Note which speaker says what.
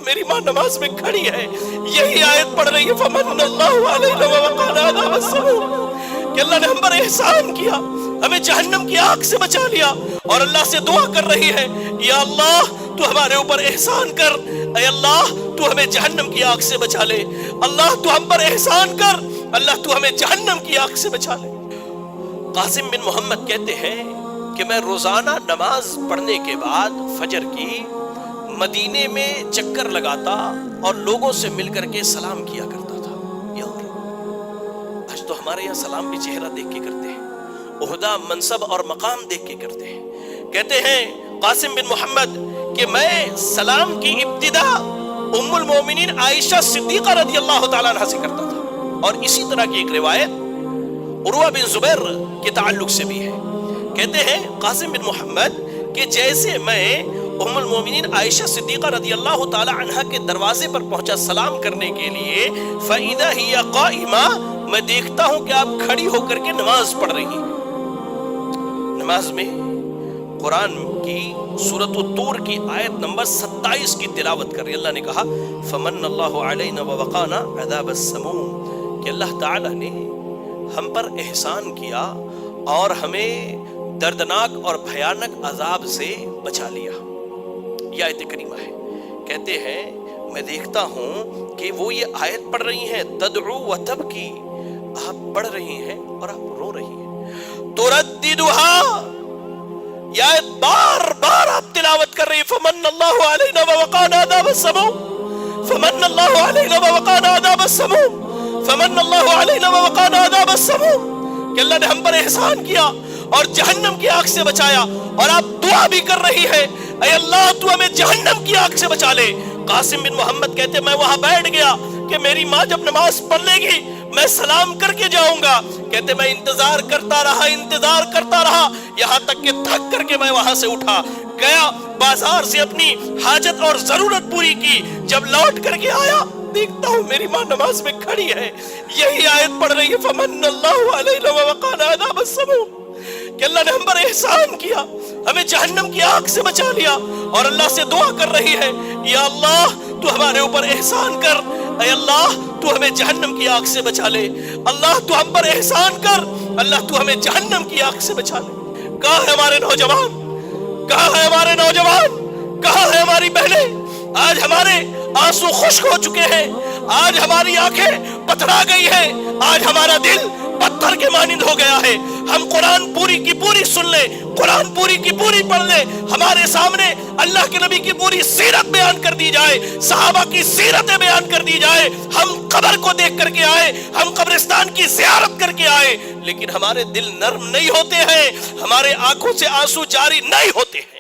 Speaker 1: میری ماں نماز میں کھڑی ہے، یہی آیت پڑھ رہی ہے فمن اللہ علیہ ووقانا عذاب السموم، کہ اللہ نے ہم پر احسان کیا، ہمیں جہنم کی آگ سے بچا لیا، اور اللہ سے دعا کر رہی ہے یا اللہ تو ہمارے اوپر احسان کر، اے اللہ تو ہمیں جہنم کی آگ سے بچا لے، اللہ تو ہم پر احسان کر، اللہ تو ہمیں جہنم کی آگ سے بچا لے۔ قاسم بن محمد کہتے ہیں کہ میں روزانہ نماز پڑھنے کے بعد فجر کی مدینے میں چکر لگاتا اور لوگوں سے مل کر کے سلام کیا کرتا تھا۔ یار آج تو ہمارے یہاں سلام بھی چہرہ دیکھ کے کرتے ہیں، عہدہ منصب اور مقام دیکھ کے کرتے ہیں۔ کہتے ہیں قاسم بن محمد کہ میں سلام کی ابتدا ام المومنین عائشہ صدیقہ رضی اللہ تعالیٰ عنہ سے کرتا تھا، اور اسی طرح کی ایک روایت عروہ بن زبیر کے تعلق سے بھی ہے۔ کہتے ہیں قاسم بن محمد کہ جیسے میں ام المومنین عائشہ صدیقہ رضی اللہ تعالی عنہ کے دروازے پر پہنچا سلام کرنے کے لیے، فَإِذَا هِيَ قَائِمَةٌ، میں دیکھتا ہوں کہ آپ کھڑی ہو کر کے نماز پڑھ رہی ہیں۔ نماز میں قرآن کی سورۃ الطور کی آیت نمبر 27 کی تلاوت کر رہی، اللہ نے کہا فَمَنَّ اللَّهُ عَلَيْنَا وَوَقَانَا عَذَابَ السَّمُومِ، کہ اللہ تعالی نے ہم پر احسان کیا اور ہمیں دردناک اور بھیانک عذاب سے بچا لیا۔ یہ آیت کریمہ ہے۔ کہتے ہیں میں دیکھتا ہوں کہ وہ یہ آیت پڑھ رہی ہیں، تدعو و تبکی، آپ پڑھ رہی ہیں اور آپ رو رہی ہیں، ترددها، یہ آیت بار بار آپ تلاوت کر رہی ہیں، فمن اللہ علینا ووقانا عذاب السموم، فمن اللہ علینا ووقانا عذاب السموم، فمن اللہ علینا ووقانا عذاب السموم، کہ اللہ نے ہم پر احسان کیا اور جہنم کی آگ سے بچایا، اور آپ دعا بھی کر رہی ہے اے اللہ تو ہمیں جہنم کی آگ سے بچا لے۔ قاسم بن محمد کہتے میں وہاں بیٹھ گیا کہ میری ماں جب نماز پڑھ لے گی میں سلام کر کے جاؤں گا۔ کہتے میں انتظار کرتا رہا یہاں تک کہ تھک کر کے میں وہاں سے اٹھا گیا، بازار سے اپنی حاجت اور ضرورت پوری کی، جب لوٹ کر کے آیا دیکھتا ہوں میری ماں نماز میں کھڑی ہے، یہی آیت پڑھ رہی ہے فمن اللہ علینا ووقانا عذاب السموم، کہ اللہ نے ہم پر احسان کیا، ہمیں جہنم کی آگ سے بچا لیا، اور اللہ سے دعا کر رہی ہے یا اللہ تو ہمارے اوپر احسان کر، اے اللہ تو ہمیں جہنم کی آگ سے بچا لے، اللہ تو ہم پر احسان کر، اللہ تو ہمیں جہنم کی آگ سے بچا لے۔ کہاں ہے ہمارے نوجوان، کہاں ہے ہمارے نوجوان، کہاں ہے ہماری بہنیں؟ آج ہمارے آنسو خشک ہو چکے ہیں، آج ہماری آنکھیں پتھرا گئی ہیں، آج ہمارا دل پتھر کے مانند ہو گیا ہے۔ ہم قرآن پوری کی پوری سن لیں، قرآن پوری کی پوری پڑھ لیں، ہمارے سامنے اللہ کے نبی کی پوری سیرت بیان کر دی جائے، صحابہ کی سیرتیں بیان کر دی جائے، ہم قبر کو دیکھ کر کے آئے، ہم قبرستان کی زیارت کر کے آئے، لیکن ہمارے دل نرم نہیں ہوتے ہیں، ہمارے آنکھوں سے آنسو جاری نہیں ہوتے ہیں۔